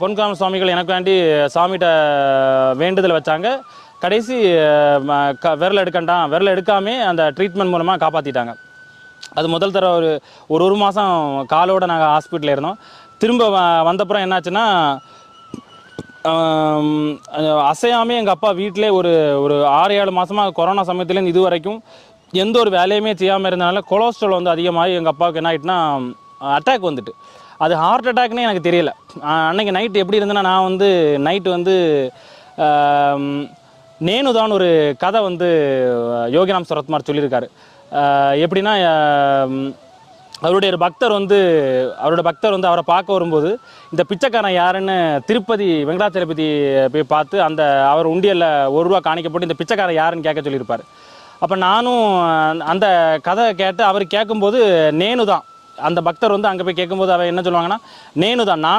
பொன்காம சுவாமிகள் எனக்கு வேண்டி சாமிகிட்ட வேண்டுதல் வச்சாங்க. கடைசி விரல் எடுக்கண்டாம், விரல் எடுக்காமே அந்த ட்ரீட்மெண்ட் மூலமாக காப்பாற்றிட்டாங்க. அது முதல் தடவை ஒரு மாதம் காலோடு நாங்கள் ஹாஸ்பிட்டலில் இருந்தோம். திரும்ப வந்தப்புறம் என்னாச்சுன்னா, அசையாமே எங்கள் அப்பா வீட்டிலே ஒரு 6-7 மாதமாக கொரோனா சமயத்துலேருந்து இது வரைக்கும் எந்த ஒரு வேலையுமே செய்யாமல் இருந்தனால கொலஸ்ட்ரால் வந்து அதிகமாகி எங்கள் அப்பாவுக்கு என்ன ஆகிட்டுனா அட்டாக் வந்துட்டு. அது ஹார்ட் அட்டாக்னே எனக்கு தெரியல. அன்றைக்கி நைட்டு எப்படி இருந்தேன்னா, நான் வந்து நைட்டு வந்து நேனுதான் ஒரு கதை வந்து யோகிராம் சரத்குமார் சொல்லியிருக்காரு. எப்படின்னா, அவருடைய பக்தர் வந்து அவரை பார்க்க வரும்போது இந்த பிச்சைக்காரன் யாருன்னு திருப்பதி வெங்கடாச்சலபதி போய் பார்த்து அவர் உண்டியலில் ₹1 காணிக்கப்பட்டு இந்த பிச்சைக்காரன் யாருன்னு கேட்க சொல்லியிருப்பார். அப்போ நானும் அந்த கதை கேட்டு அவர் கேட்கும்போது நேனு தான், அந்த பக்தர் வந்து அங்கே போய் கேட்கும்போது அவர் என்ன சொல்லுவாங்கன்னா, நேனு தான், நான்